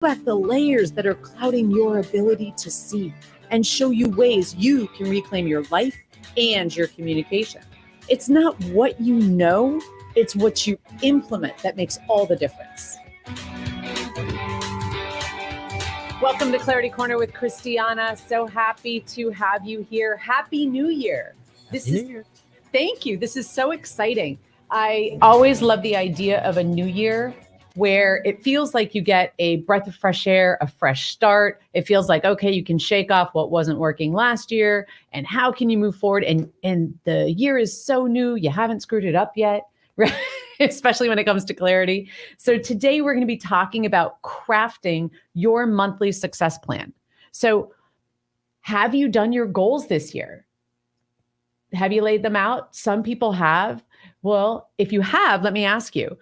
back the layers that are clouding your ability to see and show you ways you can reclaim your life and your communication. It's not what you know, it's what you implement that makes all the difference. Welcome to Clarity Corner with Christiana. So happy to have you here. Happy New Year. Thank you. This is so exciting. I always love the idea of a new year where it feels like you get a breath of fresh air, a fresh start. It feels like, okay, you can shake off what wasn't working last year and how can you move forward? And the year is so new, you haven't screwed it up yet, right? Especially when it comes to clarity. So today we're going to be talking about crafting your monthly success plan. So have you done your goals this year? Have you laid them out? Some people have. Well, if you have, let me ask you,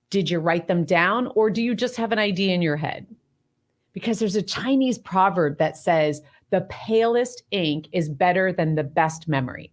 did you write them down or do you just have an idea in your head? Because there's a Chinese proverb that says, the palest ink is better than the best memory.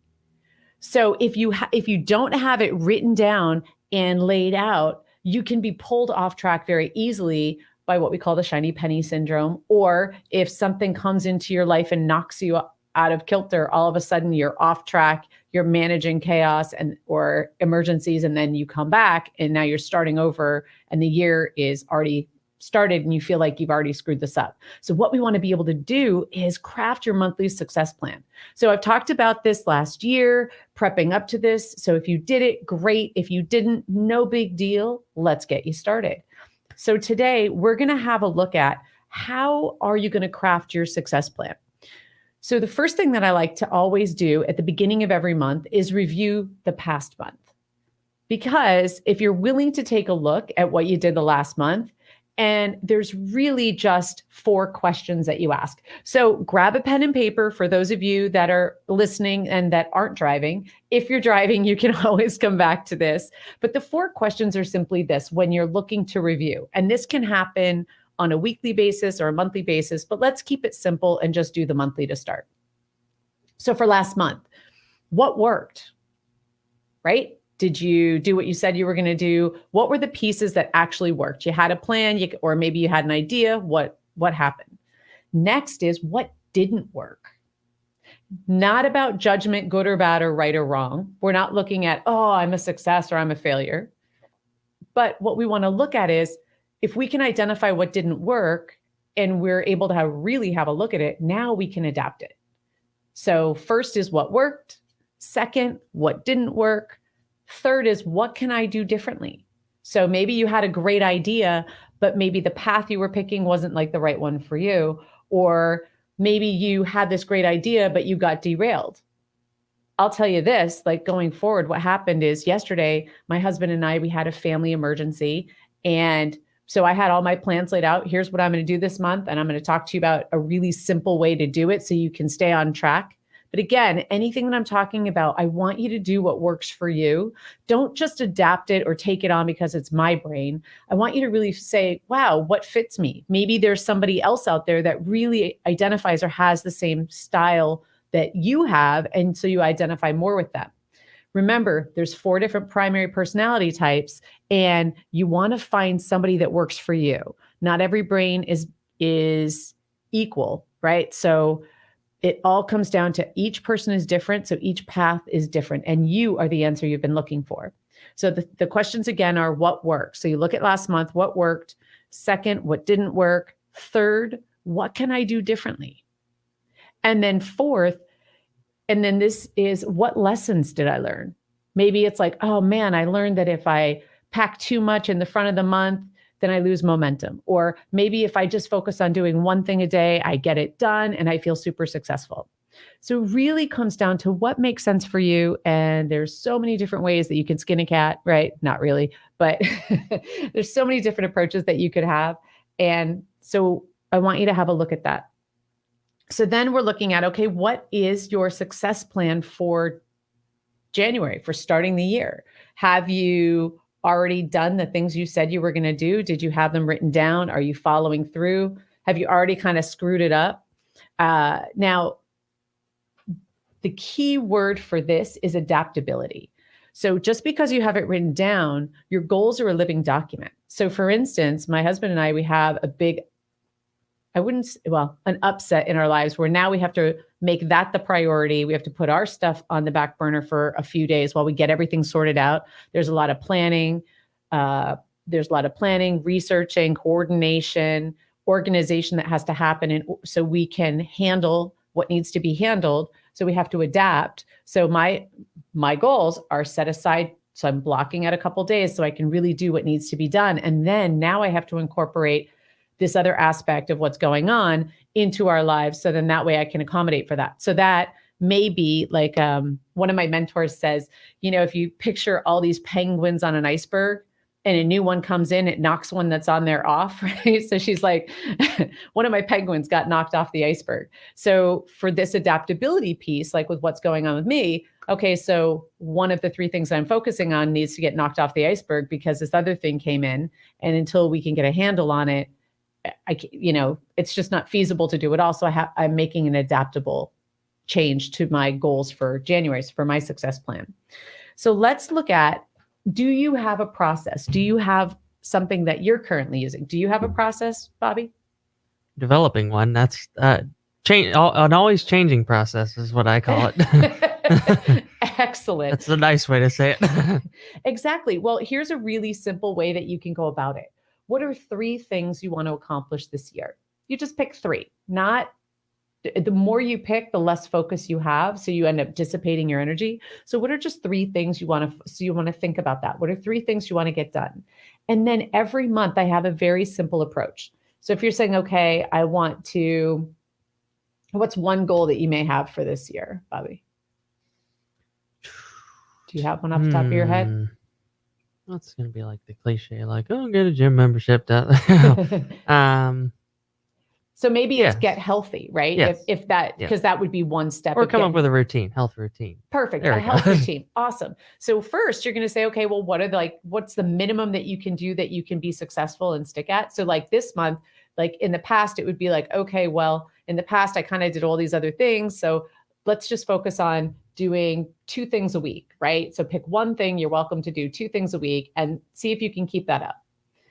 So if you don't have it written down and laid out, you can be pulled off track very easily by what we call the shiny penny syndrome. Or if something comes into your life and knocks you out of kilter, all of a sudden you're off track, you're managing chaos or emergencies, and then you come back and now you're starting over and the year is already started and you feel like you've already screwed this up. So what we want to be able to do is craft your monthly success plan. So I've talked about this last year, prepping up to this. So if you did it, great. If you didn't, no big deal. Let's get you started. So today we're going to have a look at how are you going to craft your success plan? So the first thing that I like to always do at the beginning of every month is review the past month. Because if you're willing to take a look at what you did the last month, and there's really just 4 questions that you ask. So grab a pen and paper for those of you that are listening and that aren't driving. If you're driving, you can always come back to this. But the 4 questions are simply this when you're looking to review. And this can happen on a weekly basis or a monthly basis, but let's keep it simple and just do the monthly to start. So for last month, what worked, right? Did you do what you said you were going to do? What were the pieces that actually worked? You had a plan, or maybe you had an idea. What happened? Next is what didn't work. Not about judgment, good or bad or right or wrong. We're not looking at, oh, I'm a success or I'm a failure. But what we want to look at is, if we can identify what didn't work and we're able to really have a look at it, now we can adapt it. So first is what worked. Second, what didn't work. Third is what can I do differently? So maybe you had a great idea, but maybe the path you were picking wasn't like the right one for you. Or maybe you had this great idea, but you got derailed. I'll tell you this, like going forward, what happened is yesterday, my husband and I, we had a family emergency. And so I had all my plans laid out. Here's what I'm going to do this month. And I'm going to talk to you about a really simple way to do it so you can stay on track. But again, anything that I'm talking about, I want you to do what works for you. Don't just adapt it or take it on because it's my brain. I want you to really say, wow, what fits me? Maybe there's somebody else out there that really identifies or has the same style that you have. And so you identify more with them. Remember, there's 4 different primary personality types, and you want to find somebody that works for you. Not every brain is equal, right? So it all comes down to each person is different, so each path is different, and you are the answer you've been looking for. So the questions again are what worked? So you look at last month, what worked? Second, what didn't work? Third, what can I do differently? And then fourth, and then this is what lessons did I learn? Maybe it's like, oh man, I learned that if I pack too much in the front of the month, then I lose momentum. Or maybe if I just focus on doing one thing a day, I get it done and I feel super successful. So it really comes down to what makes sense for you. And there's so many different ways that you can skin a cat, right? Not really, but there's so many different approaches that you could have. And so I want you to have a look at that. So then we're looking at, okay, what is your success plan for January, for starting the year? Have you already done the things you said you were going to do? Did you have them written down? Are you following through? Have you already kind of screwed it up? Now, the key word for this is adaptability. So just because you have it written down, your goals are a living document. So for instance, my husband and I, we have a big an upset in our lives where now we have to make that the priority. We have to put our stuff on the back burner for a few days while we get everything sorted out. There's a lot of planning. Researching, coordination, organization that has to happen. And so we can handle what needs to be handled. So we have to adapt. So my goals are set aside. So I'm blocking out a couple days so I can really do what needs to be done. And then now I have to incorporate this other aspect of what's going on into our lives. So then that way I can accommodate for that. So that may be like one of my mentors says, if you picture all these penguins on an iceberg and a new one comes in, it knocks one that's on there off, right? So she's like, one of my penguins got knocked off the iceberg. So for this adaptability piece, like with what's going on with me, okay, so one of the three things I'm focusing on needs to get knocked off the iceberg because this other thing came in. And until we can get a handle on it, it's just not feasible to do it all. So I'm making an adaptable change to my goals for January, for my success plan. So let's look at, do you have a process? Do you have something that you're currently using? Do you have a process, Bobby? Developing one. That's an always changing process is what I call it. Excellent. That's a nice way to say it. Exactly. Well, here's a really simple way that you can go about it. What are 3 things you want to accomplish this year? You just pick 3. The more you pick, the less focus you have. So you end up dissipating your energy. So what are just 3 things you want to think about that? What are 3 things you want to get done? And then every month I have a very simple approach. So if you're saying, okay, what's one goal that you may have for this year, Bobby? Do you have one off the top of your head? That's going to be like the cliche, like, oh, get a gym membership. So maybe it's get healthy, right? Yes. Because that would be one step. Or come up with a routine, health routine. Perfect. A health routine. Awesome. So first you're going to say, okay, well, what's the minimum that you can do that you can be successful and stick at? So like this month, like in the past, it would be like, okay, well, in the past, I kind of did all these other things. So let's just focus on doing 2 things a week, right? So pick one thing, you're welcome to do 2 things a week and see if you can keep that up,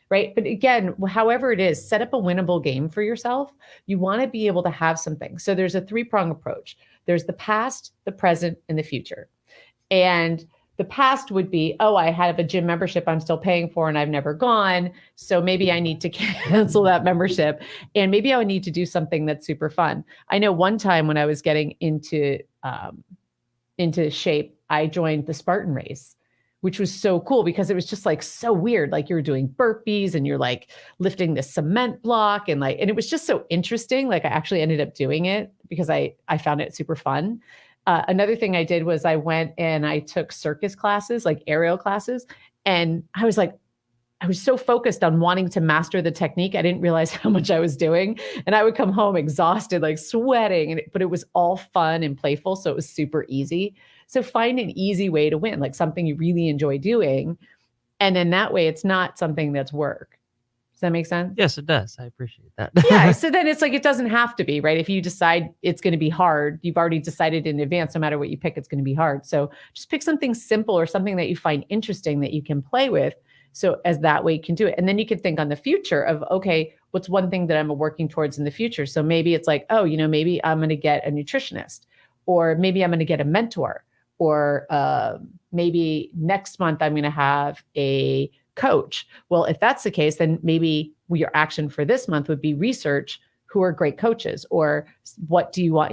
right? But again, however it is, set up a winnable game for yourself. You want to be able to have something. So there's a 3-prong approach. There's the past, the present, and the future. And the past would be, oh, I have a gym membership I'm still paying for and I've never gone. So maybe I need to cancel that membership. And maybe I would need to do something that's super fun. I know one time when I was getting into shape, I joined the Spartan race, which was so cool because it was just like so weird. Like you were doing burpees and you're like lifting this cement block and it was just so interesting. Like I actually ended up doing it because I found it super fun. Another thing I did was I went and I took circus classes, like aerial classes. And I was so focused on wanting to master the technique. I didn't realize how much I was doing. And I would come home exhausted, like sweating, but it was all fun and playful. So it was super easy. So find an easy way to win, like something you really enjoy doing. And then that way it's not something that's work. Does that make sense? Yes, it does. I appreciate that. Yeah. So then it's like, it doesn't have to be, right? If you decide it's going to be hard, you've already decided in advance, no matter what you pick, it's going to be hard. So just pick something simple or something that you find interesting that you can play with. So as that way you can do it. And then you can think on the future of, okay, what's one thing that I'm working towards in the future? So maybe it's like, oh, maybe I'm going to get a nutritionist, or maybe I'm going to get a mentor, or maybe next month I'm going to have a coach. Well, if that's the case, then maybe your action for this month would be research who are great coaches, or what do you want,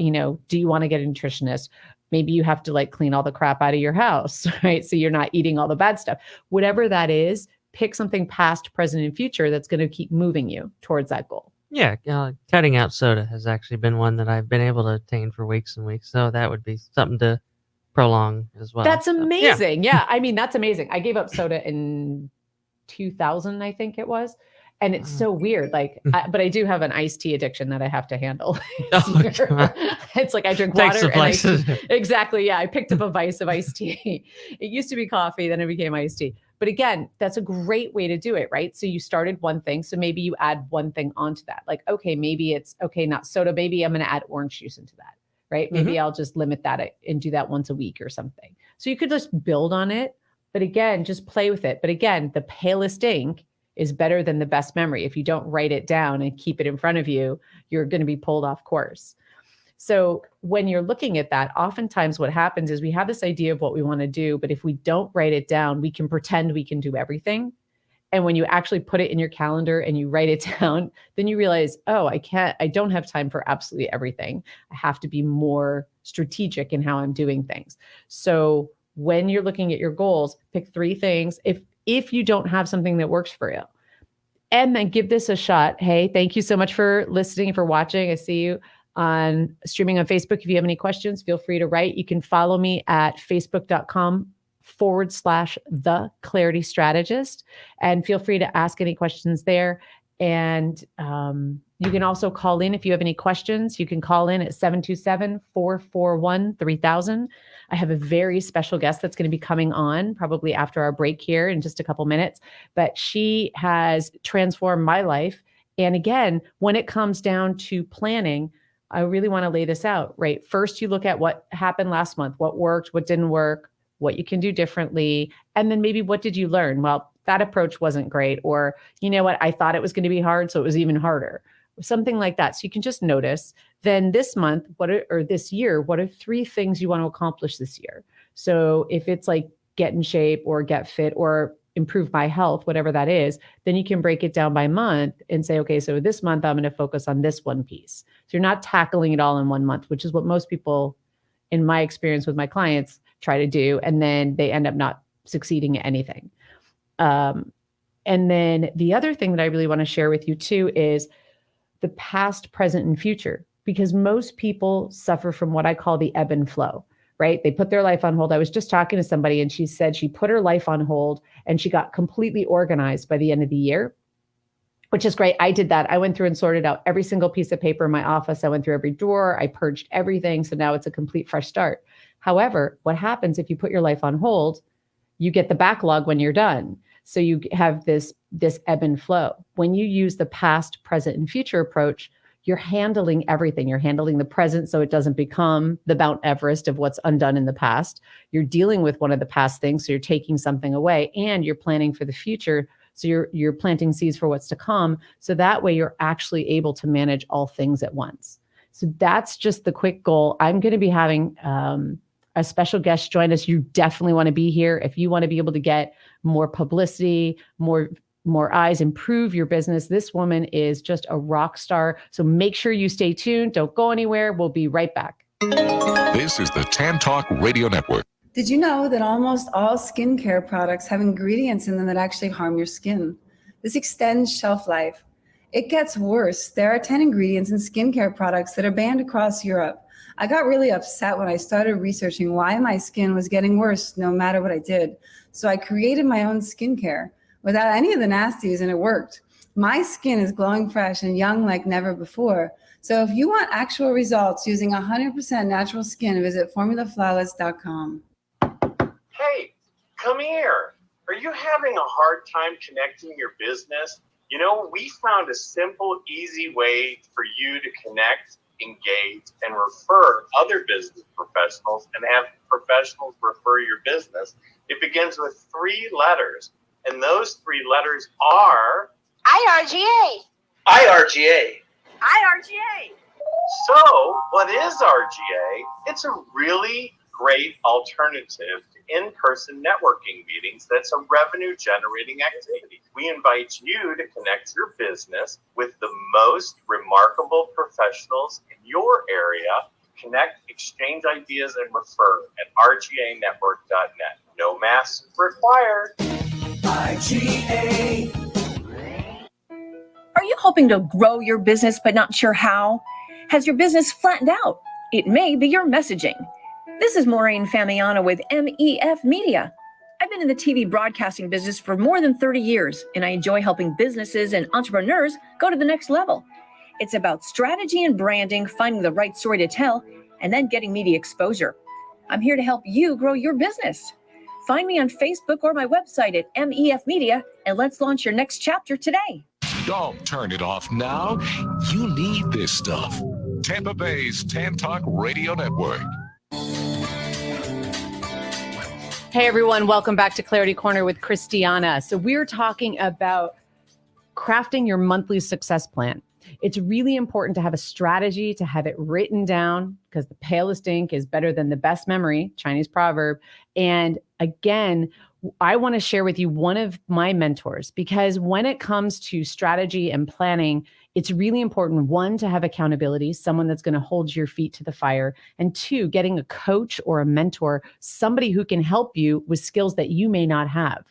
do you want to get a nutritionist? Maybe you have to like clean all the crap out of your house, right? So you're not eating all the bad stuff. Whatever that is, pick something past, present, and future that's going to keep moving you towards that goal. Yeah, cutting out soda has actually been one that I've been able to attain for weeks and weeks. So that would be something to prolong as well. That's amazing. Yeah. I mean, that's amazing. I gave up soda in 2000, I think it was. And it's so weird. But I do have an iced tea addiction that I have to handle. It's like I drink water. Exactly. Yeah. I picked up a vice of iced tea. It used to be coffee, then it became iced tea. But again, that's a great way to do it, right? So you started one thing. So maybe you add one thing onto that. Like, okay, maybe it's not soda. Maybe I'm going to add orange juice into that, right? Maybe I'll just limit that and do that once a week or something. So you could just build on it. But again, just play with it. But again, the palest ink is better than the best memory. If you don't write it down and keep it in front of you, you're going to be pulled off course. So when you're looking at that, oftentimes what happens is we have this idea of what we want to do, but if we don't write it down, we can pretend we can do everything. And when you actually put it in your calendar and you write it down, then you realize, oh, I don't have time for absolutely everything. I have to be more strategic in how I'm doing things. So when you're looking at your goals, pick 3 things. If you don't have something that works for you, and then give this a shot. Hey, thank you so much for listening, for watching. I see you on streaming on Facebook. If you have any questions, feel free to write. You can follow me at facebook.com/The Clarity Strategist, and feel free to ask any questions there. And you can also call in if you have any questions. You can call in at 727-441-3000. I have a very special guest that's going to be coming on probably after our break here in just a couple minutes, but she has transformed my life. And again, when it comes down to planning, I really want to lay this out, right? First, you look at what happened last month, what worked, what didn't work, what you can do differently, and then maybe what did you learn? Well, that approach wasn't great, or you know what, I thought it was going to be hard, so it was even harder, something like that. So you can just notice. Then this month, this year, what are 3 things you want to accomplish this year? So if it's like get in shape or get fit or improve my health, whatever that is, then you can break it down by month and say, okay, so this month I'm going to focus on this one piece. So you're not tackling it all in one month, which is what most people, in my experience with my clients, try to do. And then they end up not succeeding at anything. And then the other thing that I really want to share with you too is the past, present, and future, because most people suffer from what I call the ebb and flow, right? They put their life on hold. I was just talking to somebody and she said she put her life on hold and she got completely organized by the end of the year, which is great. I did that. I went through and sorted out every single piece of paper in my office. I went through every drawer. I purged everything. So now it's a complete fresh start. However, what happens if you put your life on hold? You get the backlog when you're done. So you have this ebb and flow. When you use the past, present, and future approach, you're handling everything. You're handling the present so it doesn't become the Mount Everest of what's undone in the past. You're dealing with one of the past things, so you're taking something away, and you're planning for the future. So you're planting seeds for what's to come. So that way you're actually able to manage all things at once. So that's just the quick goal. I'm going to be having a special guest join us. You definitely want to be here. If you want to be able to get more publicity, more eyes, improve your business, this woman is just a rock star. So make sure you stay tuned. Don't go anywhere. We'll be right back. This is the Tan Talk Radio Network. Did you know that almost all skincare products have ingredients in them that actually harm your skin? This extends shelf life. It gets worse. There are 10 ingredients in skincare products that are banned across Europe. I got really upset when I started researching why my skin was getting worse no matter what I did. So I created my own skincare without any of the nasties, and it worked. My skin is glowing fresh and young like never before. So if you want actual results using 100% natural skin, visit formulaflawless.com. Hey, come here. Are you having a hard time connecting your business? You know, we found a simple, easy way for you to connect, engage, and refer other business professionals and have professionals refer your business. It begins with 3 letters, and those 3 letters are IRGA. IRGA. IRGA. So, what is RGA? It's a really great alternative to in-person networking meetings that's a revenue-generating activity. We invite you to connect your business with the most remarkable professionals in your area. Connect, exchange ideas, and refer at rganetwork.net. No masks required. IGA. Are you hoping to grow your business but not sure how? Has your business flattened out? It may be your messaging. This is Maureen Famiano with MEFMedia. I've been in the TV broadcasting business for more than 30 years, and I enjoy helping businesses and entrepreneurs go to the next level. It's about strategy and branding, finding the right story to tell, and then getting media exposure. I'm here to help you grow your business. Find me on Facebook or my website at MEFmedia, and let's launch your next chapter today. Don't turn it off now. You need this stuff. Tampa Bay's Tan Talk Radio Network. Hey everyone, welcome back to Clarity Corner with Christiana. So we're talking about crafting your monthly success plan. It's really important to have a strategy, to have it written down, because the palest ink is better than the best memory, Chinese proverb. And again, I want to share with you one of my mentors, because when it comes to strategy and planning, it's really important, one, to have accountability, someone that's going to hold your feet to the fire, and two, getting a coach or a mentor, somebody who can help you with skills that you may not have.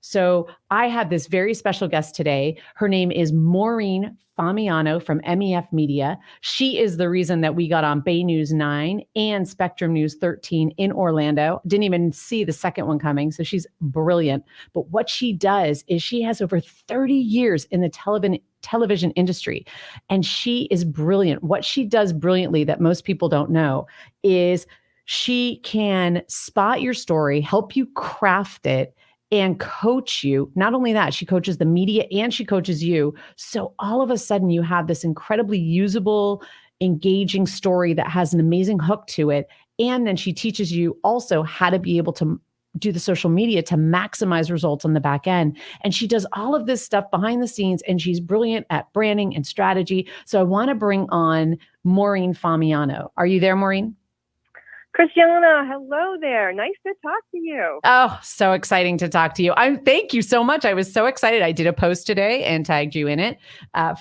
So I have this very special guest today. Her name is Maureen Famiano from MEFMedia. She is the reason that we got on Bay News 9 and Spectrum News 13 in Orlando. Didn't even see the second one coming, so she's brilliant. But what she does is she has over 30 years in the television industry, and she is brilliant. What she does brilliantly that most people don't know is she can spot your story, help you craft it, and coach you. Not only that, she coaches the media and she coaches you. So all of a sudden you have this incredibly usable, engaging story that has an amazing hook to it. And then she teaches you also how to be able to do the social media to maximize results on the back end. And she does all of this stuff behind the scenes, and she's brilliant at branding and strategy. So I want to bring on Maureen Famiano. Are you there, Maureen? Christiana, hello there. Nice to talk to you. Oh, so exciting to talk to you. Thank you so much. I was so excited. I did a post today and tagged you in it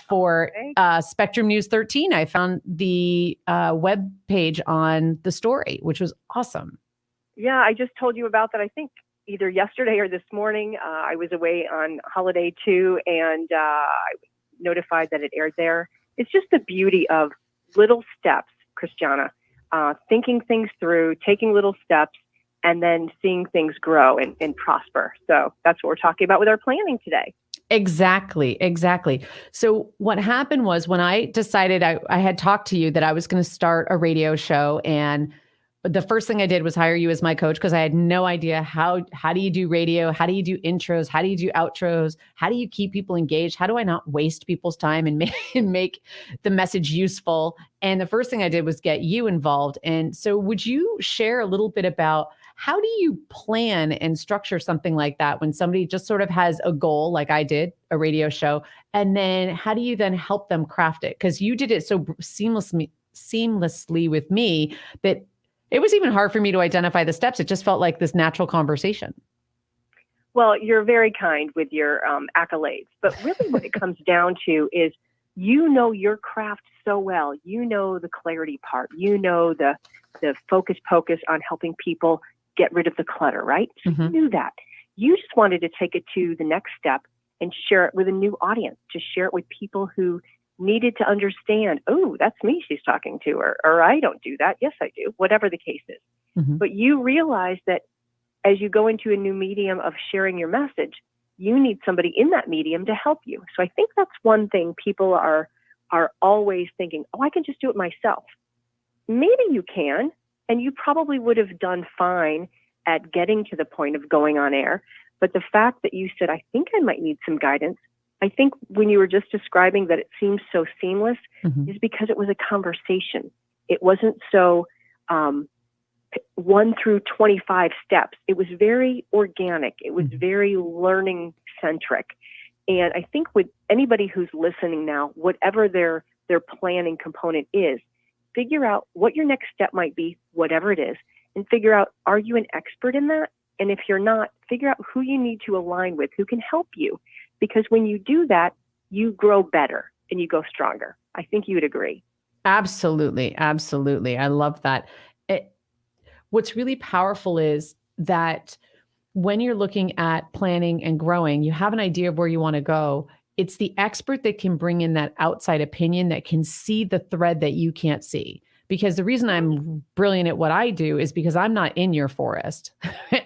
for Spectrum News 13. I found the web page on the story, which was awesome. Yeah, I just told you about that. I think either yesterday or this morning. I was away on holiday too, and I was notified that it aired there. It's just the beauty of little steps, Christiana. Thinking things through, taking little steps, and then seeing things grow and prosper. So that's what we're talking about with our planning today. Exactly. So what happened was, when I decided, I had talked to you that I was going to start a radio show, and the first thing I did was hire you as my coach, because I had no idea how do you do radio? How do you do intros? How do you do outros? How do you keep people engaged? How do I not waste people's time and make the message useful? And the first thing I did was get you involved. And so would you share a little bit about how do you plan and structure something like that when somebody just sort of has a goal, like I did, a radio show, and then how do you then help them craft it? Because you did it so seamlessly with me that it was even hard for me to identify the steps. It just felt like this natural conversation. Well, you're very kind with your accolades, but really what it comes down to is, you know, your craft so well. You know the clarity part. You know the focus on helping people get rid of the clutter, right? So you knew that. You just wanted to take it to the next step and share it with a new audience, to share it with people who needed to understand, oh, that's me she's talking to, or I don't do that. Yes, I do, whatever the case is. But you realize that as you go into a new medium of sharing your message, you need somebody in that medium to help you. So I think that's one thing people are always thinking, oh, I can just do it myself. Maybe you can, and you probably would have done fine at getting to the point of going on air. But the fact that you said, I think I might need some guidance, I think when you were just describing that it seems so seamless, is because it was a conversation. It wasn't so 1 through 25 steps. It was very organic. It was very learning centric. And I think with anybody who's listening now, whatever their planning component is, figure out what your next step might be, whatever it is, and figure out, are you an expert in that? And if you're not, figure out who you need to align with, who can help you. Because when you do that, you grow better and you go stronger. I think you would agree. Absolutely. I love that. What's really powerful is that when you're looking at planning and growing, you have an idea of where you want to go. It's the expert that can bring in that outside opinion, that can see the thread that you can't see. Because the reason I'm brilliant at what I do is because I'm not in your forest.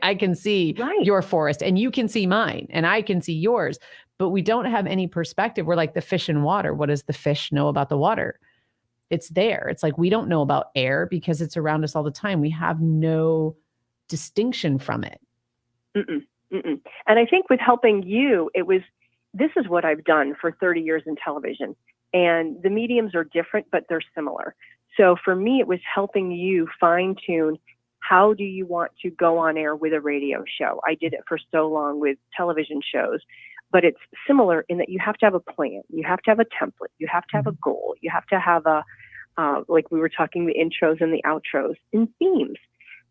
I can see your forest, and you can see mine, and I can see yours, but we don't have any perspective. We're like the fish in water. What does the fish know about the water? It's there. It's like, we don't know about air because it's around us all the time. We have no distinction from it. And I think with helping you, this is what I've done for 30 years in television, and the mediums are different, but they're similar. So for me, it was helping you fine tune, how do you want to go on air with a radio show? I did it for so long with television shows. but it's similar in that you have to have a plan. You have to have a template. You have to have a goal. You have to have like we were talking, the intros and the outros and themes.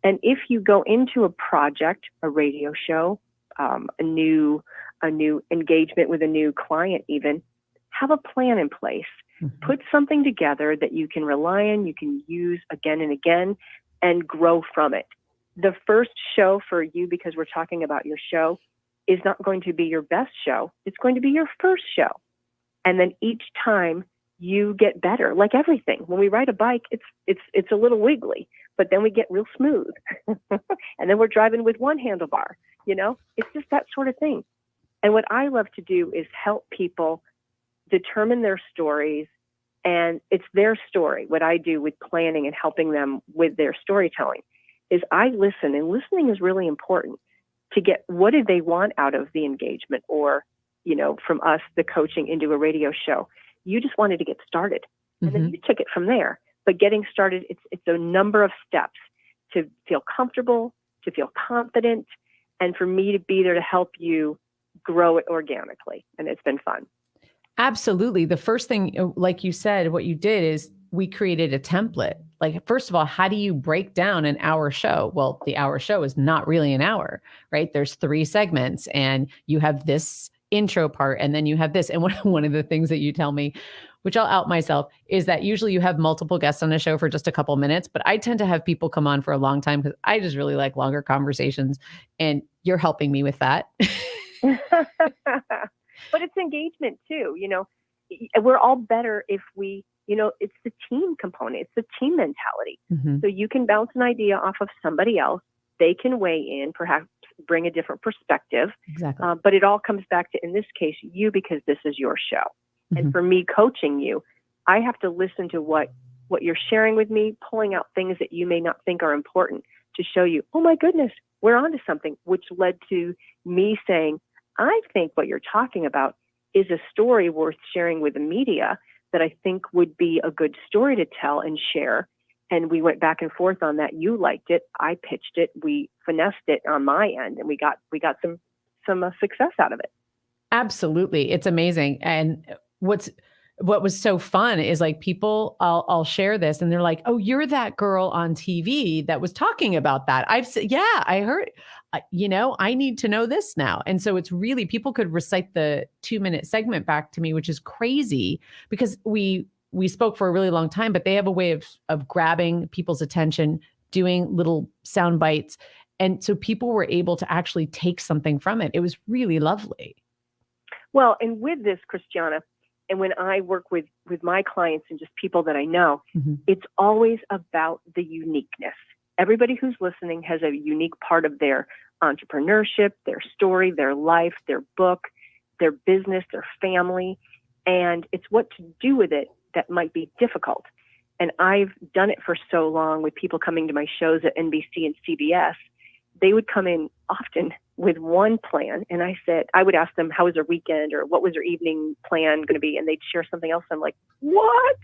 And if you go into a project, a radio show, a new engagement with a new client, even have a plan in place. Put something together that you can rely on, you can use again and again, and grow from it. The first show for you, because we're talking about your show, is not going to be your best show. It's going to be your first show. And then each time you get better, like everything. When we ride a bike, it's a little wiggly, but then we get real smooth. And then we're driving with one handlebar, it's just that sort of thing. And what I love to do is help people determine their stories, and it's their story. What I do with planning and helping them with their storytelling is I listen, and listening is really important to get what did they want out of the engagement, or, from us, the coaching into a radio show. You just wanted to get started, and then you took it from there. But getting started, it's a number of steps to feel comfortable, to feel confident, and for me to be there to help you grow it organically. And it's been fun. Absolutely. The first thing, like you said, what you did is we created a template. Like, first of all, how do you break down an hour show? Well, the hour show is not really an hour, right? There's 3 segments, and you have this intro part, and then you have this. And one of the things that you tell me, which I'll out myself, is that usually you have multiple guests on a show for just a couple minutes, but I tend to have people come on for a long time because I just really like longer conversations, and you're helping me with that. But it's engagement too. We're all better if we, it's the team component. It's the team mentality. So you can bounce an idea off of somebody else. They can weigh in, perhaps bring a different perspective. Exactly. But it all comes back to, in this case, you, because this is your show. And for me coaching you, I have to listen to what you're sharing with me, pulling out things that you may not think are important to show you, oh my goodness, we're onto something, which led to me saying, I think what you're talking about is a story worth sharing with the media that I think would be a good story to tell and share. And we went back and forth on that. You liked it. I pitched it. We finessed it on my end, and we got some success out of it. Absolutely. It's amazing. And what was so fun is, like, people, I'll share this and they're like, oh, you're that girl on TV that was talking about that. I've said, yeah, I heard, I need to know this now. And so it's really, people could recite the 2-minute segment back to me, which is crazy because we spoke for a really long time, but they have a way of grabbing people's attention, doing little sound bites. And so people were able to actually take something from it. It was really lovely. Well, and with this, Christiana, and when I work with my clients and just people that I know, it's always about the uniqueness. Everybody who's listening has a unique part of their entrepreneurship, their story, their life, their book, their business, their family. And it's what to do with it that might be difficult. And I've done it for so long with people coming to my shows at NBC and CBS. They would come in often with one plan. And I would ask them, how was their weekend, or what was their evening plan going to be? And they'd share something else. I'm like, what?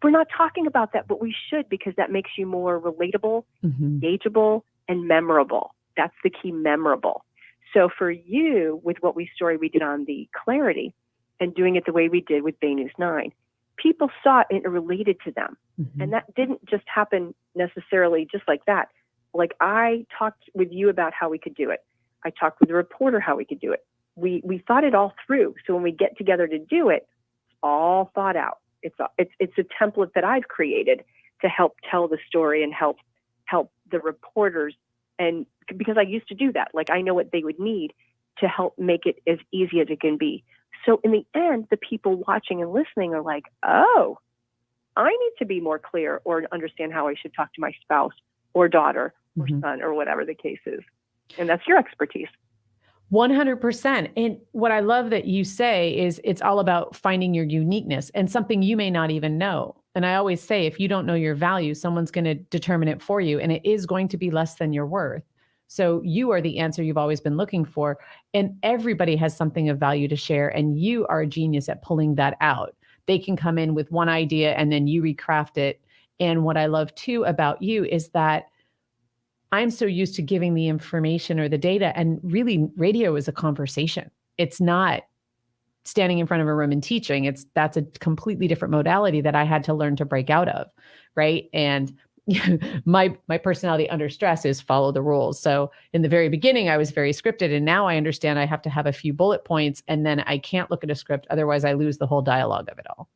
We're not talking about that, but we should, because that makes you more relatable, engageable, and memorable. That's the key, memorable. So for you, with what we did on the clarity and doing it the way we did with Bay News 9, people saw it and it related to them. And that didn't just happen necessarily just like that. Like, I talked with you about how we could do it. I talked with the reporter how we could do it. We thought it all through. So when we get together to do it, it's all thought out. It's a template that I've created to help tell the story and help the reporters. And because I used to do that, like, I know what they would need to help make it as easy as it can be. So in the end, the people watching and listening are like, oh, I need to be more clear or understand how I should talk to my spouse or daughter or son or whatever the case is. And that's your expertise. 100%. And what I love that you say is it's all about finding your uniqueness and something you may not even know. And I always say, if you don't know your value, someone's going to determine it for you, and it is going to be less than your worth. So you are the answer you've always been looking for. And everybody has something of value to share. And you are a genius at pulling that out. They can come in with one idea and then you recraft it. And what I love too about you is that I'm so used to giving the information or the data, and really radio is a conversation. it's not standing in front of a room and teaching. That's a completely different modality that I had to learn to break out of. Right. And my personality under stress is follow the rules. So in the very beginning, I was very scripted, and now I understand I have to have a few bullet points, and then I can't look at a script. Otherwise I lose the whole dialogue of it all.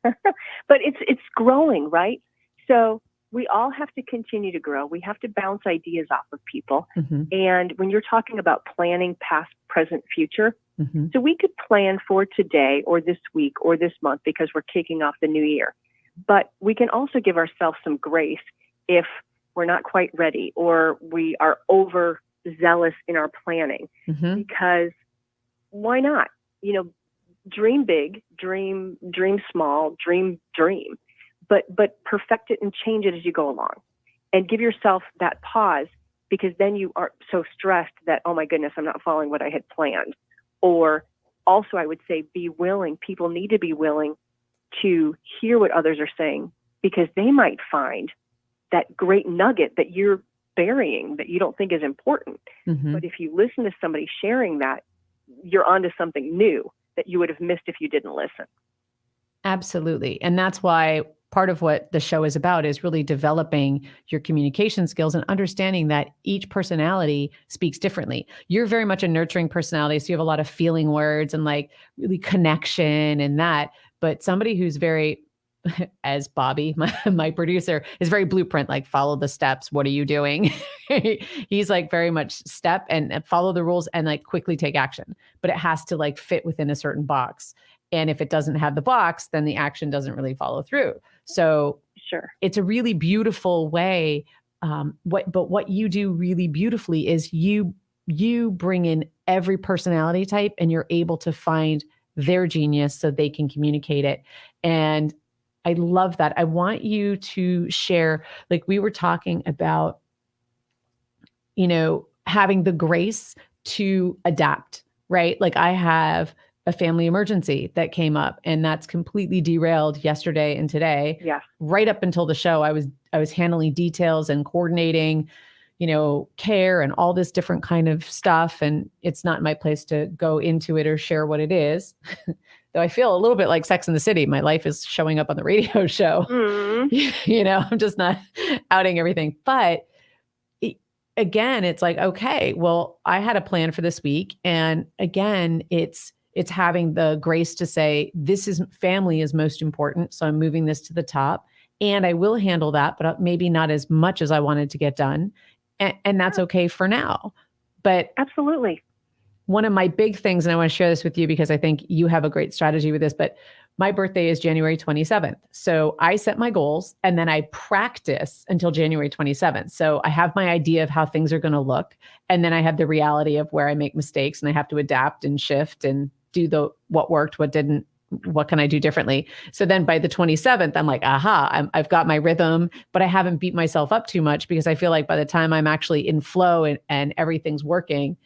But it's growing, right? So we all have to continue to grow. We have to bounce ideas off of people. Mm-hmm. And when you're talking about planning past, present, future, Mm-hmm. so we could plan for today or this week or this month because we're kicking off the new year. But we can also give ourselves some grace if we're not quite ready or we are overzealous in our planning. Mm-hmm. Because why not? You know, dream big, dream small, dream, but perfect it and change it as you go along, and give yourself that pause, because then you aren't so stressed that, oh my goodness, I'm not following what I had planned. Or also, I would say, be willing. People need to be willing to hear what others are saying, because they might find that great nugget that you're burying that you don't think is important. Mm-hmm. But if you listen to somebody sharing that, you're onto something new that you would have missed if you didn't listen. Absolutely. And that's why part of what the show is about is really developing your communication skills and understanding that each personality speaks differently. You're very much a nurturing personality, so you have a lot of feeling words and like really connection and that. But somebody who's very, as Bobby, my producer, is very blueprint, like follow the steps. What are you doing? He's like very much step and follow the rules and like quickly take action. But it has to like fit within a certain box. And if it doesn't have the box, then the action doesn't really follow through. So sure, it's a really beautiful way. But what you do really beautifully is you bring in every personality type, and you're able to find their genius so they can communicate it. And I love that. I want you to share, like we were talking about, you know, having the grace to adapt, right? Like I have a family emergency that came up, and that's completely derailed yesterday and today. Yeah. Right up until the show, I was handling details and coordinating, you know, care and all this different kind of stuff. And it's not my place to go into it or share what it is. Though I feel a little bit like Sex and the City. My life is showing up on the radio show. Mm. You know, I'm just not outing everything. But again, it's like, okay, well, I had a plan for this week. And again, it's having the grace to say, this is family is most important. So I'm moving this to the top, and I will handle that, but maybe not as much as I wanted to get done. And that's okay for now. But absolutely. One of my big things, and I want to share this with you because I think you have a great strategy with this, but my birthday is January 27th. So I set my goals and then I practice until January 27th. So I have my idea of how things are going to look. And then I have the reality of where I make mistakes, and I have to adapt and shift and do what worked, what didn't, what can I do differently? So then by the 27th, I'm like, aha, I've got my rhythm, but I haven't beat myself up too much, because I feel like by the time I'm actually in flow and everything's working,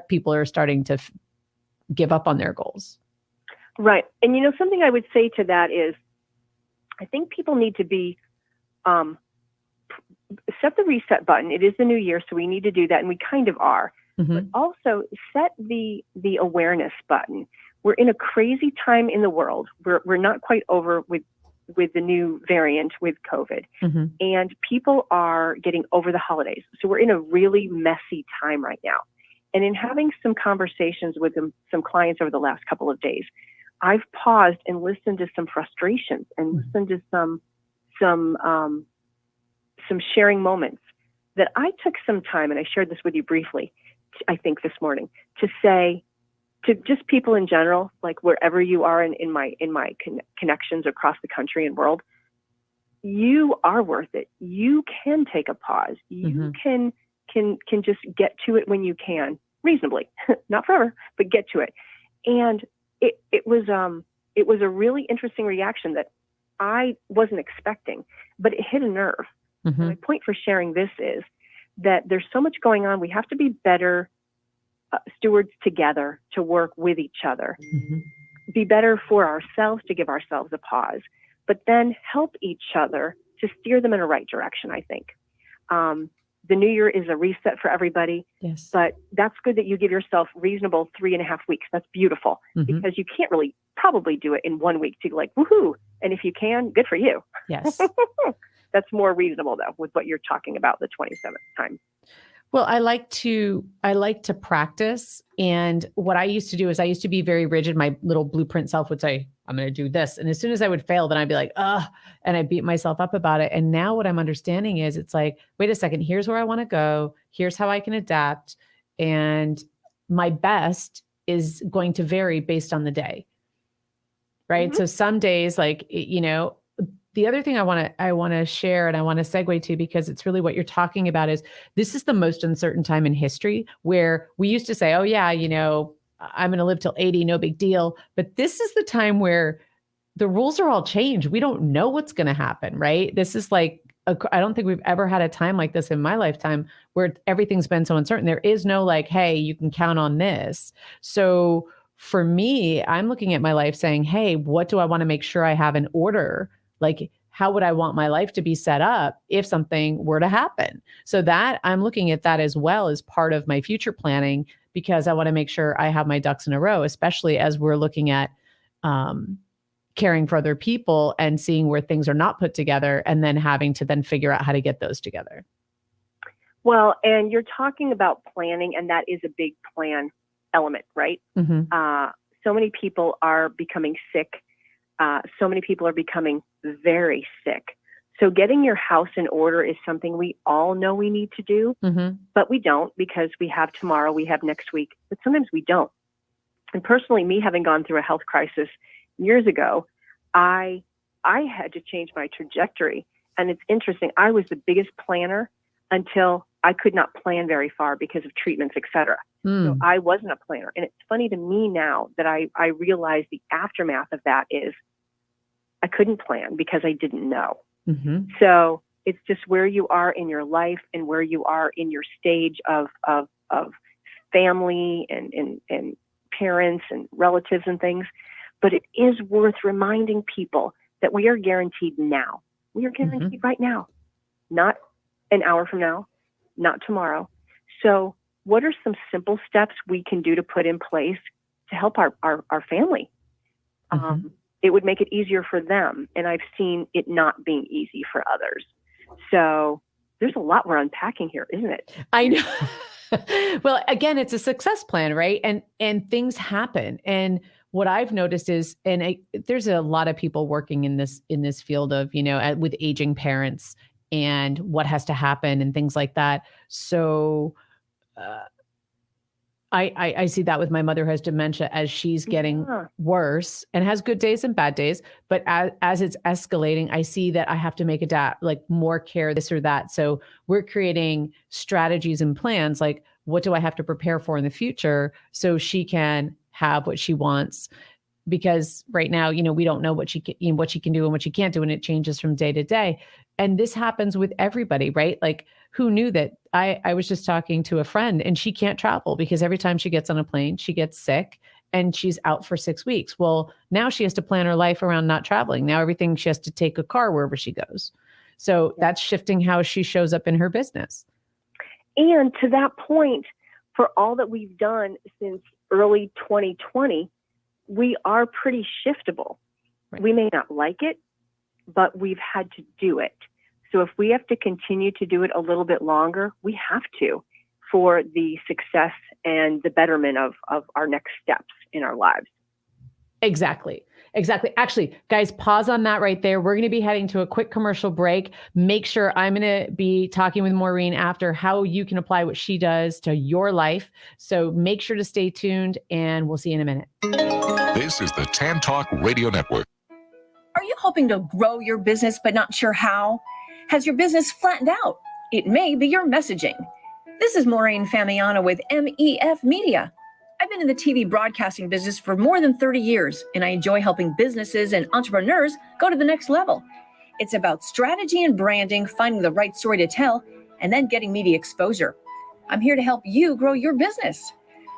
people are starting to give up on their goals. Right. And you know, something I would say to that is, I think people need to be, set the reset button. It is the new year, so we need to do that. And we kind of are. Mm-hmm. But also set the awareness button. We're in a crazy time in the world. We're not quite over with the new variant with COVID. Mm-hmm. And people are getting over the holidays. So we're in a really messy time right now. And in having some conversations with some clients over the last couple of days, I've paused and listened to some frustrations and listened to some sharing moments that I took some time, and I shared this with you briefly, I think this morning, to say to just people in general, like wherever you are in my connections across the country and world, you are worth it. You can take a pause. You can just get to it when you can, reasonably, not forever, but get to it. And it was a really interesting reaction that I wasn't expecting, but it hit a nerve. Mm-hmm. My point for sharing this is that there's so much going on. We have to be better stewards together to work with each other, be better for ourselves, to give ourselves a pause, but then help each other to steer them in a right direction, I think. the new year is a reset for everybody. Yes. But that's good that you give yourself reasonable 3.5 weeks. That's beautiful because you can't really probably do it in 1 week to like, woohoo. And if you can, good for you. Yes. That's more reasonable though, with what you're talking about, the 27th time. Well, I like to practice. And what I used to do is I used to be very rigid. My little blueprint self would say, I'm going to do this. And as soon as I would fail, then I'd be like, and I beat myself up about it. And now what I'm understanding is it's like, wait a second, here's where I want to go. Here's how I can adapt. And my best is going to vary based on the day. Right. So some days, like, the other thing I want to share and I want to segue to, because it's really what you're talking about, is this is the most uncertain time in history, where we used to say, oh yeah, I'm going to live till 80, no big deal. But this is the time where the rules are all changed. We don't know what's going to happen, right? This is like, I don't think we've ever had a time like this in my lifetime where everything's been so uncertain. There is no like, hey, you can count on this. So for me, I'm looking at my life saying, hey, what do I want to make sure I have in order? Like, how would I want my life to be set up if something were to happen? So that I'm looking at that as well as part of my future planning, because I want to make sure I have my ducks in a row, especially as we're looking at caring for other people and seeing where things are not put together and then having to then figure out how to get those together. Well, and you're talking about planning, and that is a big plan element, right? So many people are becoming sick. So many people are becoming very sick. So getting your house in order is something we all know we need to do, but we don't, because we have tomorrow, we have next week, but sometimes we don't. And personally, me having gone through a health crisis years ago, I had to change my trajectory. And it's interesting. I was the biggest planner until I could not plan very far because of treatments, et cetera. So I wasn't a planner. And it's funny to me now that I realize the aftermath of that is I couldn't plan because I didn't know. So it's just where you are in your life and where you are in your stage of family and parents and relatives and things. But it is worth reminding people that we are guaranteed now. We are guaranteed right now, not an hour from now, not tomorrow. So what are some simple steps we can do to put in place to help our family? It would make it easier for them. And I've seen it not being easy for others. So there's a lot we're unpacking here, isn't it? I know. Well, again, it's a success plan, right? And things happen. And what I've noticed is, there's a lot of people working in this field of, with aging parents and what has to happen and things like that. So, I see that with my mother, who has dementia, as she's getting worse and has good days and bad days. But as it's escalating, I see that I have to make like more care, this or that. So we're creating strategies and plans, like what do I have to prepare for in the future so she can have what she wants? Because right now, we don't know what she can do and what she can't do, and it changes from day to day. And this happens with everybody, right? Like, who knew that? I was just talking to a friend, and she can't travel because every time she gets on a plane, she gets sick and she's out for 6 weeks. Well, now she has to plan her life around not traveling. Now everything, she has to take a car wherever she goes. So that's shifting how she shows up in her business. And to that point, for all that we've done since early 2020, we are pretty shiftable. Right. We may not like it, but we've had to do it. So if we have to continue to do it a little bit longer, we have to, for the success and the betterment of our next steps in our lives. Exactly. Actually, guys, pause on that right there. We're going to be heading to a quick commercial break. Make sure I'm going to be talking with Maureen after how you can apply what she does to your life. So make sure to stay tuned, and we'll see you in a minute. This is the Tan Talk Radio Network. Are you hoping to grow your business but not sure how? Has your business flattened out? It may be your messaging. This is Maureen Famiano with MEFMedia. I've been in the TV broadcasting business for more than 30 years, and I enjoy helping businesses and entrepreneurs go to the next level. It's about strategy and branding, finding the right story to tell, and then getting media exposure. I'm here to help you grow your business.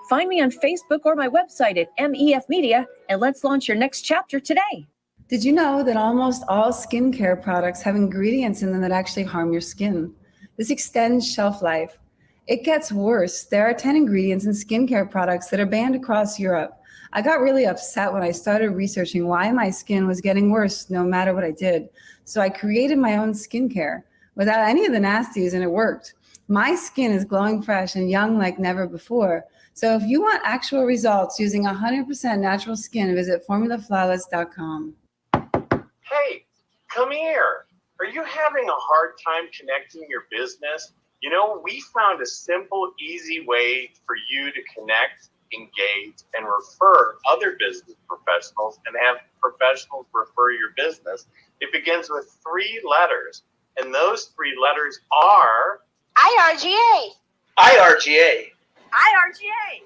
Find me on Facebook or my website at MEFmedia, and let's launch your next chapter today. Did you know that almost all skincare products have ingredients in them that actually harm your skin? This extends shelf life. It gets worse. There are 10 ingredients in skincare products that are banned across Europe. I got really upset when I started researching why my skin was getting worse no matter what I did. So I created my own skincare without any of the nasties, and it worked. My skin is glowing fresh and young like never before. So if you want actual results using 100% natural skin, visit formulaflawless.com. Hey, come here. Are you having a hard time connecting your business? You know, we found a simple, easy way for you to connect, engage, and refer other business professionals and have professionals refer your business. It begins with 3 letters, and those 3 letters are IRGA. IRGA. IRGA.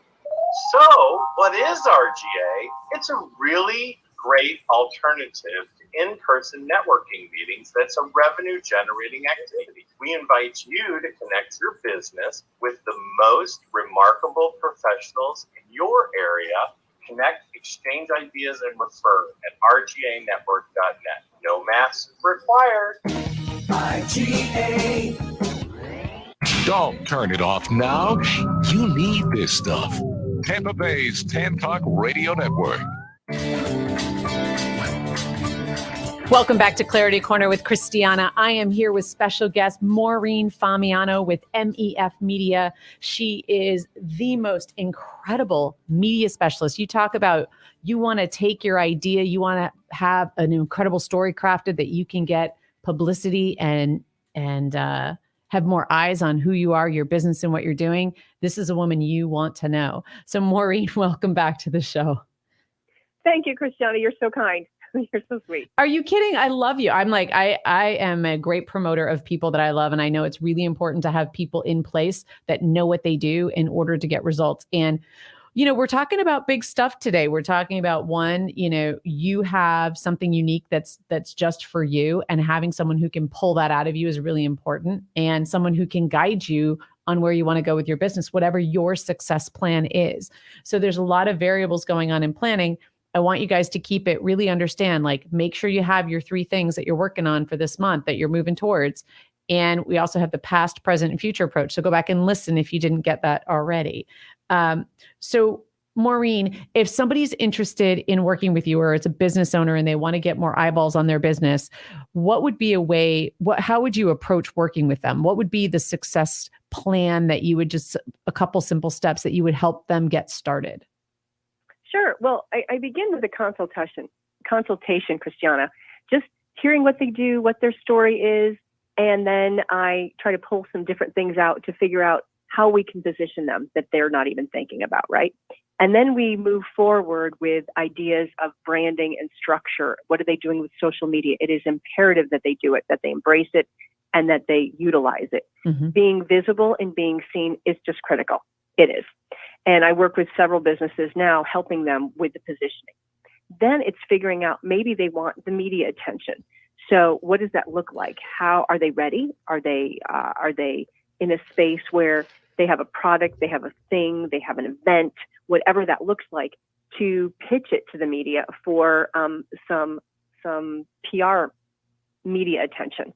So, what is RGA? It's a really great alternative to in-person networking meetings that's a revenue-generating activity. We invite you to connect your business with the most remarkable professionals in your area. Connect, exchange ideas, and refer at rganetwork.net. No masks required. IGA. Don't turn it off now. You need this stuff. Tampa Bay's Tan Talk Radio Network. Welcome back to Clarity Corner with Christiana. I am here with special guest Maureen Famiano with MEFMedia. She is the most incredible media specialist. You talk about you want to take your idea, you want to have an incredible story crafted that you can get publicity and have more eyes on who you are, your business, and what you're doing. This is a woman you want to know. So Maureen, welcome back to the show. Thank you, Christiana. You're so kind. You're so sweet. Are you kidding? I love you. I'm like, I am a great promoter of people that I love. And I know it's really important to have people in place that know what they do in order to get results. And, you know, we're talking about big stuff today. We're talking about one, you know, you have something unique that's just for you, and having someone who can pull that out of you is really important, and someone who can guide you on where you want to go with your business, whatever your success plan is. So there's a lot of variables going on in planning. I want you guys to keep it, really understand, like, make sure you have your 3 things that you're working on for this month that you're moving towards. And we also have the past, present, and future approach. So go back and listen if you didn't get that already. So Maureen, if somebody's interested in working with you, or it's a business owner and they want to get more eyeballs on their business, what would be a way, how would you approach working with them? What would be the success plan that you would just, a couple simple steps that you would help them get started? Sure. Well, I begin with a consultation, Christiana, just hearing what they do, what their story is, and then I try to pull some different things out to figure out how we can position them that they're not even thinking about, right? And then we move forward with ideas of branding and structure. What are they doing with social media? It is imperative that they do it, that they embrace it, and that they utilize it. Mm-hmm. Being visible and being seen is just critical. It is. And I work with several businesses now, helping them with the positioning. Then it's figuring out, maybe they want the media attention. So what does that look like? How are they ready? Are they in a space where they have a product, they have a thing, they have an event, whatever that looks like, to pitch it to the media for some PR media attention.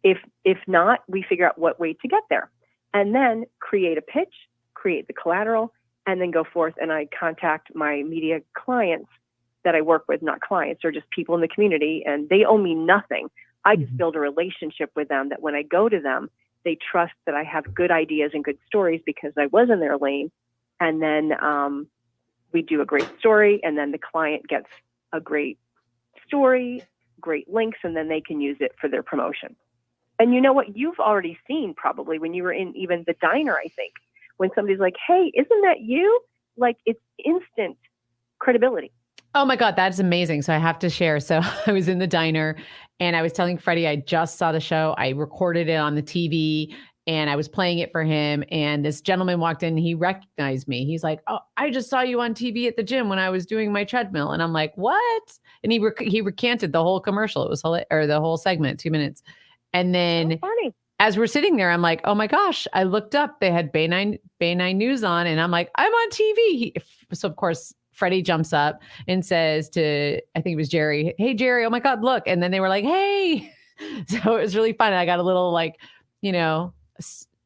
If not, we figure out what way to get there, and then create a pitch, create the collateral, and then go forth and I contact my media clients that I work with, not clients, or just people in the community, and they owe me nothing. I just build a relationship with them that when I go to them, they trust that I have good ideas and good stories because I was in their lane. And then we do a great story, and then the client gets a great story, great links, and then they can use it for their promotion. And you know what? You've already seen probably when you were in even the diner, I think, when somebody's like, hey, isn't that you? Like, it's instant credibility. Oh my God, that's amazing. So I have to share. So I was in the diner and I was telling Freddie, I just saw the show. I recorded it on the TV and I was playing it for him. And this gentleman walked in and he recognized me. He's like, oh, I just saw you on TV at the gym when I was doing my treadmill. And I'm like, what? And he recanted the whole commercial. It was the whole segment, 2 minutes. And then as we're sitting there, I'm like, oh my gosh, I looked up, they had Bay 9 News on, and I'm like, I'm on TV. So of course, Freddie jumps up and says to, I think it was Jerry, hey, Jerry, oh my God, look. And then they were like, hey. So it was really fun. I got a little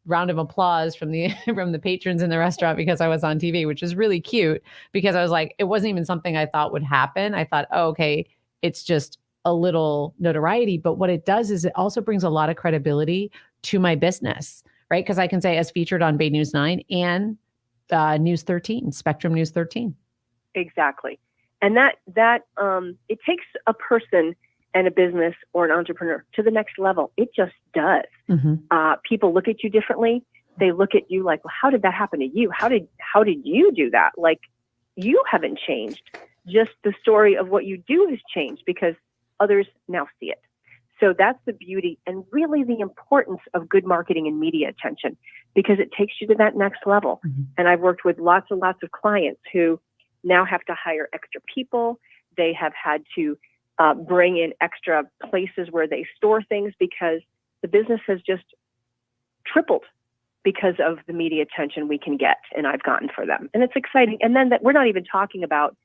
round of applause from the from the patrons in the restaurant because I was on TV, which is really cute because I was like, it wasn't even something I thought would happen. I thought, oh, okay, it's just a little notoriety. But what it does is it also brings a lot of credibility to my business, right? Because I can say as featured on Bay News 9 and News 13, Spectrum News 13. Exactly. And that it takes a person and a business or an entrepreneur to the next level. It just does. People look at you differently. They look at you like, well, how did that happen to you? How did you do that? Like, you haven't changed. Just the story of what you do has changed because others now see it. So that's the beauty and really the importance of good marketing and media attention, because it takes you to that next level. And I've worked with lots and lots of clients who now have to hire extra people. They have had to bring in extra places where they store things because the business has just tripled because of the media attention we can get and I've gotten for them. And it's exciting. And then that we're not even talking about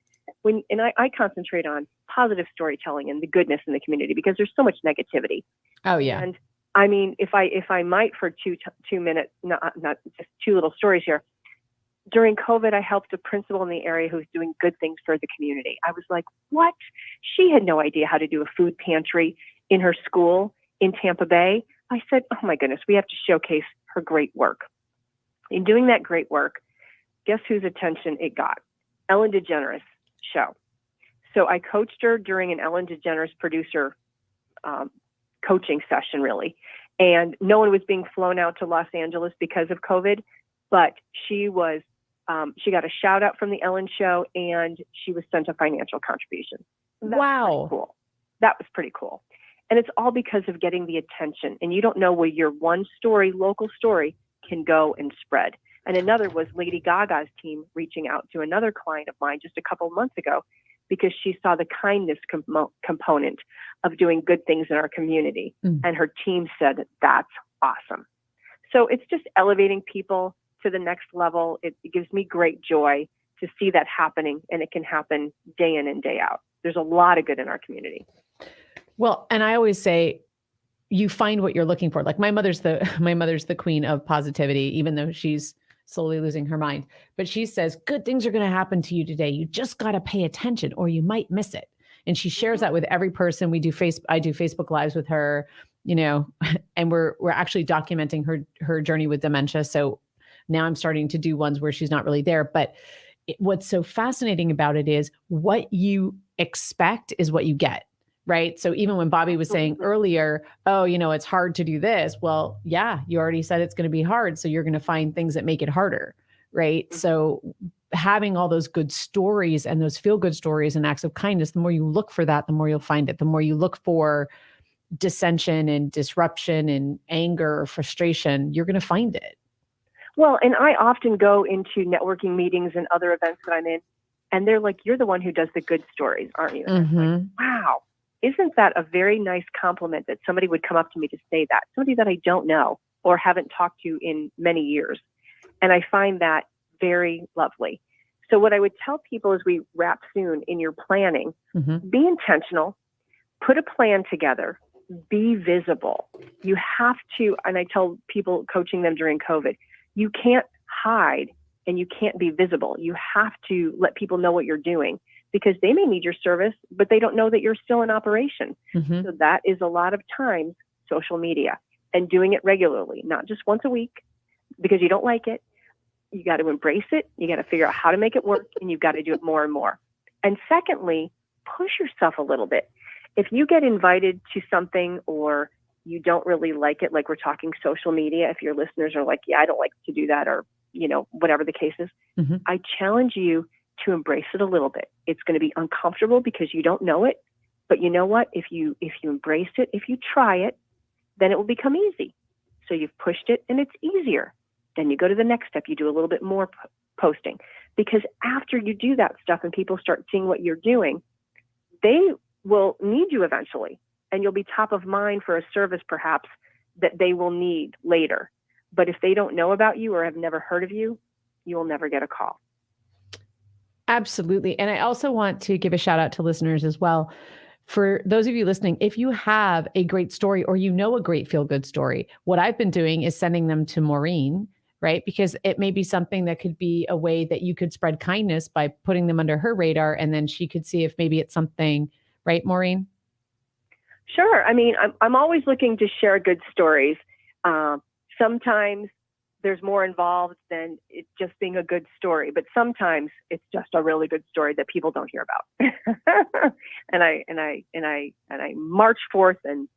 I concentrate on positive storytelling and the goodness in the community because there's so much negativity. Oh yeah. And I mean, if I might for 2 minutes, not just two little stories here. During COVID, I helped a principal in the area who's doing good things for the community. I was like, what? She had no idea how to do a food pantry in her school in Tampa Bay. I said, oh my goodness, we have to showcase her great work. In doing that great work, guess whose attention it got? Ellen DeGeneres show. So I coached her during an Ellen DeGeneres producer coaching session, really. And no one was being flown out to Los Angeles because of COVID, but she was, she got a shout out from the Ellen show and she was sent a financial contribution. Wow. Cool. That was pretty cool. And it's all because of getting the attention. And you don't know where your one story, local story, can go and spread. And another was Lady Gaga's team reaching out to another client of mine just a couple of months ago because she saw the kindness component of doing good things in our community. And her team said, that's awesome. So it's just elevating people to the next level. It gives me great joy to see that happening, and it can happen day in and day out. There's a lot of good in our community. Well, and I always say, you find what you're looking for. Like my mother's the queen of positivity, even though she's slowly losing her mind. But she says, good things are going to happen to you today. You just got to pay attention or you might miss it. And she shares that with every person. I do Facebook Lives with her, and we're actually documenting her journey with dementia. So now I'm starting to do ones where she's not really there. But what's so fascinating about it is what you expect is what you get. Right. So even when Bobby was saying earlier, oh, it's hard to do this. Well, yeah, you already said it's going to be hard. So you're going to find things that make it harder. Right. So having all those good stories and those feel good stories and acts of kindness, the more you look for that, the more you'll find it. The more you look for dissension and disruption and anger or frustration, you're going to find it. Well, and I often go into networking meetings and other events that I'm in, and they're like, you're the one who does the good stories, aren't you? And I'm like, wow. Isn't that a very nice compliment that somebody would come up to me to say that? Somebody that I don't know or haven't talked to in many years. And I find that very lovely. So what I would tell people as we wrap soon in your planning, be intentional, put a plan together, be visible. You have to, and I tell people coaching them during COVID, you can't hide and you can't be visible. You have to let people know what you're doing, because they may need your service, but they don't know that you're still in operation. So that is a lot of times social media and doing it regularly, not just once a week because you don't like it. You got to embrace it. You got to figure out how to make it work, and you've got to do it more and more. And secondly, push yourself a little bit. If you get invited to something or you don't really like it, like we're talking social media, if your listeners are like, yeah, I don't like to do that, or, whatever the case is, I challenge you to embrace it a little bit. It's going to be uncomfortable because you don't know it, but you know what? If you embrace it, if you try it, then it will become easy. So you've pushed it and it's easier. Then you go to the next step. You do a little bit more posting, because after you do that stuff and people start seeing what you're doing, they will need you eventually, and you'll be top of mind for a service perhaps that they will need later. But if they don't know about you or have never heard of you, you will never get a call. Absolutely. And I also want to give a shout out to listeners as well. for those of you listening, if you have a great story or you know a great feel-good story, what I've been doing is sending them to Maureen, right? Because it may be something that could be a way that you could spread kindness by putting them under her radar, and then she could see if maybe it's something, right, Maureen? Sure. I mean, I'm always looking to share good stories. Sometimes there's more involved than it just being a good story, but sometimes it's just a really good story that people don't hear about. and I march forth, and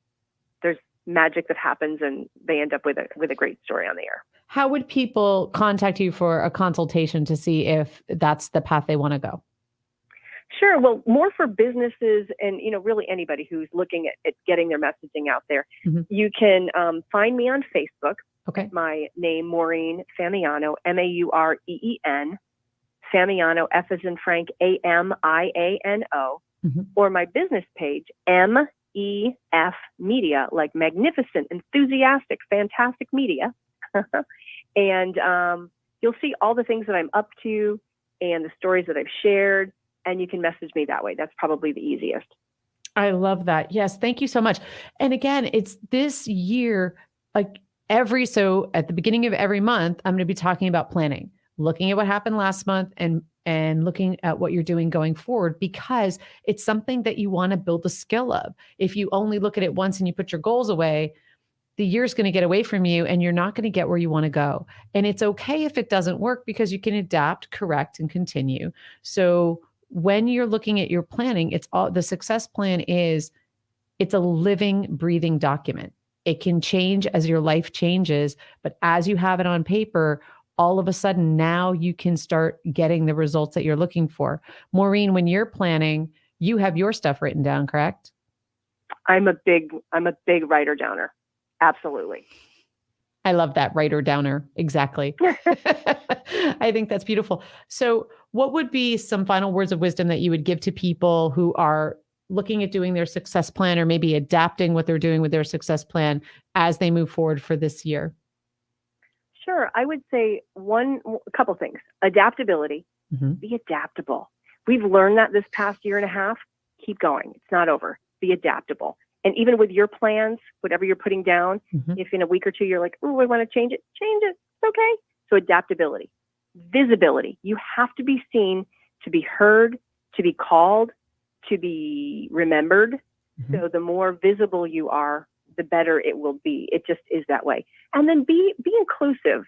there's magic that happens, and they end up with a great story on the air. How would people contact you for a consultation to see if that's the path they want to go? Sure. Well, more for businesses and, really anybody who's looking at getting their messaging out there. Mhm. You can find me on Facebook. Okay. My name, Maureen Famiano, Maureen, Famiano, F as in Frank, Amiano, Mhm. or my business page, MEFMedia, like magnificent, enthusiastic, fantastic media. And you'll see all the things that I'm up to and the stories that I've shared. And you can message me that way. That's probably the easiest. I love that. Yes. Thank you so much. And again, it's this year, like so at the beginning of every month, I'm going to be talking about planning, looking at what happened last month and looking at what you're doing going forward, because it's something that you want to build the skill of. If you only look at it once and you put your goals away, the year's going to get away from you and you're not going to get where you want to go. And it's okay if it doesn't work, because you can adapt, correct, and continue. So when you're looking at your planning, the success plan it's a living, breathing document. It can change as your life changes, but as you have it on paper, all of a sudden now you can start getting the results that you're looking for. Maureen, when you're planning, you have your stuff written down, correct? I'm a big writer downer. Absolutely. I love that, writer downer. Exactly. I think that's beautiful. So what would be some final words of wisdom that you would give to people who are looking at doing their success plan, or maybe adapting what they're doing with their success plan as they move forward for this year? Sure. I would say a couple things. Adaptability. Mm-hmm. Be adaptable. We've learned that this past year and a half. Keep going. It's not over. Be adaptable. And even with your plans, whatever you're putting down, Mm-hmm. if in a week or two you're like, oh, I want to change it. It's okay. So adaptability. Visibility. You have to be seen, to be heard, to be called, to be remembered. Mm-hmm. So the more visible you are, the better it will be. It just is that way. And then be inclusive.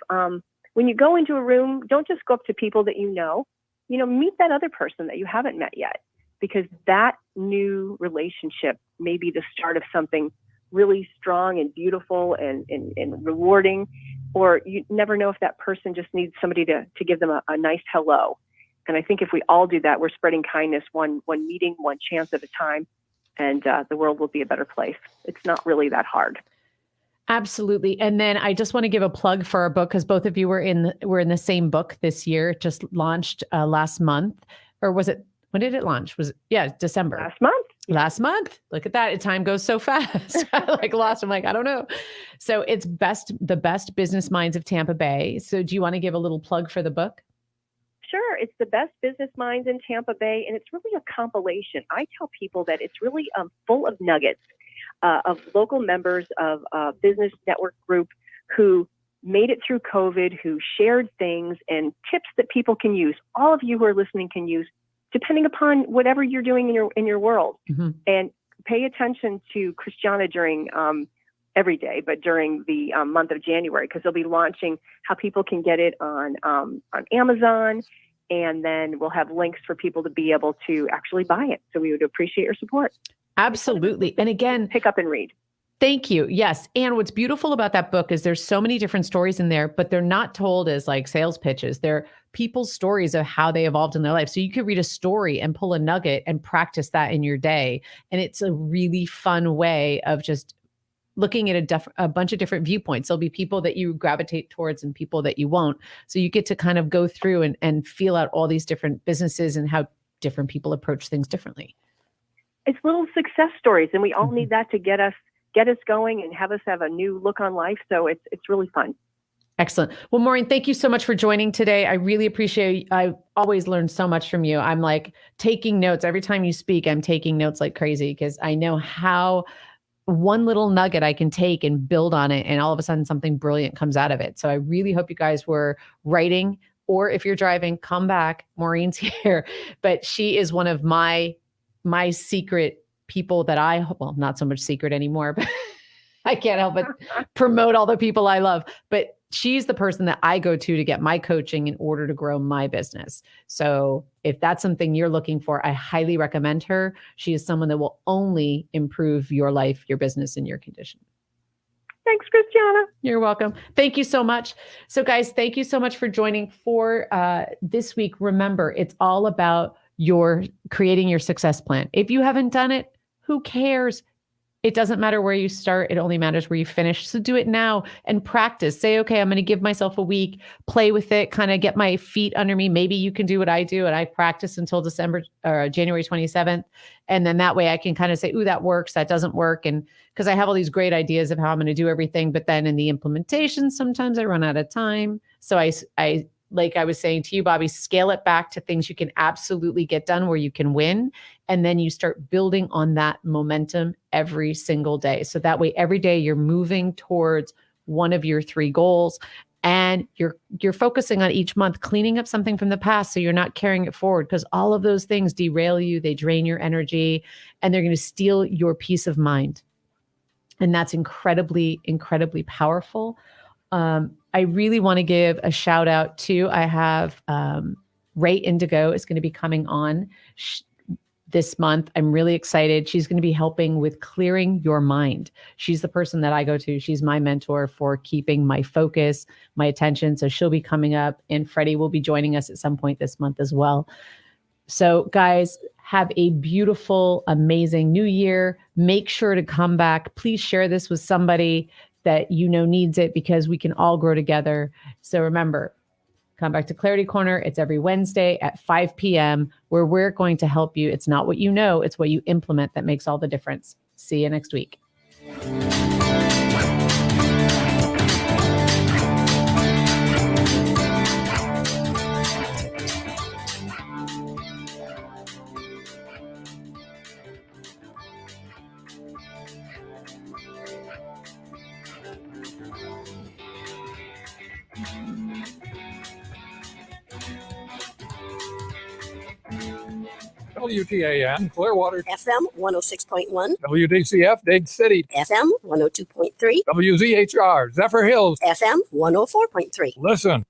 When you go into a room, don't just go up to people that you know. Meet that other person that you haven't met yet, because that new relationship may be the start of something really strong and beautiful and rewarding. Or you never know if that person just needs somebody to give them a nice hello. And I think if we all do that, we're spreading kindness one meeting, one chance at a time, and the world will be a better place. It's not really that hard. Absolutely. And then I just want to give a plug for our book, because both of you were in the same book this year. It just launched last month. Or was it, when did it launch? December. Last month. Look at that. Time goes so fast. I'm like, I don't know. So it's the best business minds of Tampa Bay. So do you want to give a little plug for the book? Sure. It's the best business minds in Tampa Bay, and it's really a compilation. I tell people that it's really full of nuggets of local members of a business network group who made it through COVID, who shared things and tips that people can use. All of you who are listening can use, depending upon whatever you're doing in your world. Mm-hmm. And pay attention to Christiana during every day, but during the month of January, because they'll be launching how people can get it on Amazon. And then we'll have links for people to be able to actually buy it. So we would appreciate your support. Absolutely. And again, pick up and read. Thank you. Yes. And what's beautiful about that book is there's so many different stories in there, but they're not told as like sales pitches. They're people's stories of how they evolved in their life. So you could read a story and pull a nugget and practice that in your day. And it's a really fun way of just looking at a bunch of different viewpoints. There'll be people that you gravitate towards and people that you won't. So you get to kind of go through and feel out all these different businesses and how different people approach things differently. It's little success stories, and we all need that to get us going and have us have a new look on life. So it's really fun. Excellent. Well, Maureen, thank you so much for joining today. I really appreciate I always learn so much from you. I'm like taking notes. Every time you speak, I'm taking notes like crazy because I know how one little nugget I can take and build on it. And all of a sudden something brilliant comes out of it. So I really hope you guys were writing, or if you're driving, come back. Maureen's here, but she is one of my secret people that well, not so much secret anymore, but I can't help but promote all the people I love. But she's the person that I go to get my coaching in order to grow my business. So if that's something you're looking for, I highly recommend her. She is someone that will only improve your life, your business, and your condition. Thanks, Christiana. You're welcome. Thank you so much. So guys, thank you so much for joining for this week. Remember, it's all about your creating your success plan. If you haven't done it, who cares? It doesn't matter where you start. It only matters where you finish. So do it now and practice. Say, okay, I'm going to give myself a week, play with it, kind of get my feet under me. Maybe you can do what I do. And I practice until January 27th. And then that way I can kind of say, ooh, that works. That doesn't work. And because I have all these great ideas of how I'm going to do everything. But then in the implementation, sometimes I run out of time. So I like I was saying to you, Bobby, scale it back to things you can absolutely get done where you can win. And then you start building on that momentum every single day. So that way, every day you're moving towards one of your 3 goals, and you're focusing on each month, cleaning up something from the past. So you're not carrying it forward, because all of those things derail you. They drain your energy, and they're going to steal your peace of mind. And that's incredibly, incredibly powerful. I really want to give a shout out to, I have Ray Indigo is going to be coming on this month. I'm really excited. She's going to be helping with clearing your mind. She's the person that I go to. She's my mentor for keeping my focus, my attention. So she'll be coming up, and Freddie will be joining us at some point this month as well. So guys, have a beautiful, amazing new year. Make sure to come back. Please share this with somebody that you know needs it, because we can all grow together. So remember, come back to Clarity Corner. It's every Wednesday at 5 p.m. where we're going to help you. It's not what you know, it's what you implement that makes all the difference. See you next week. WTAN, Clearwater. FM 106.1. WDCF, Dade City. FM 102.3. WZHR, Zephyr Hills. FM 104.3. Listen.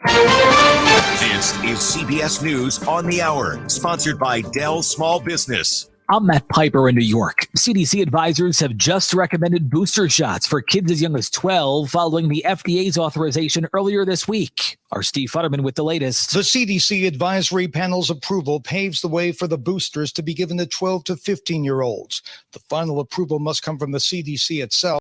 This is CBS News on the Hour, sponsored by Dell Small Business. I'm Matt Piper in New York. CDC advisors have just recommended booster shots for kids as young as 12 following the FDA's authorization earlier this week. Our Steve Futterman with the latest. The CDC advisory panel's approval paves the way for the boosters to be given to 12 to 15-year-olds. The final approval must come from the CDC itself.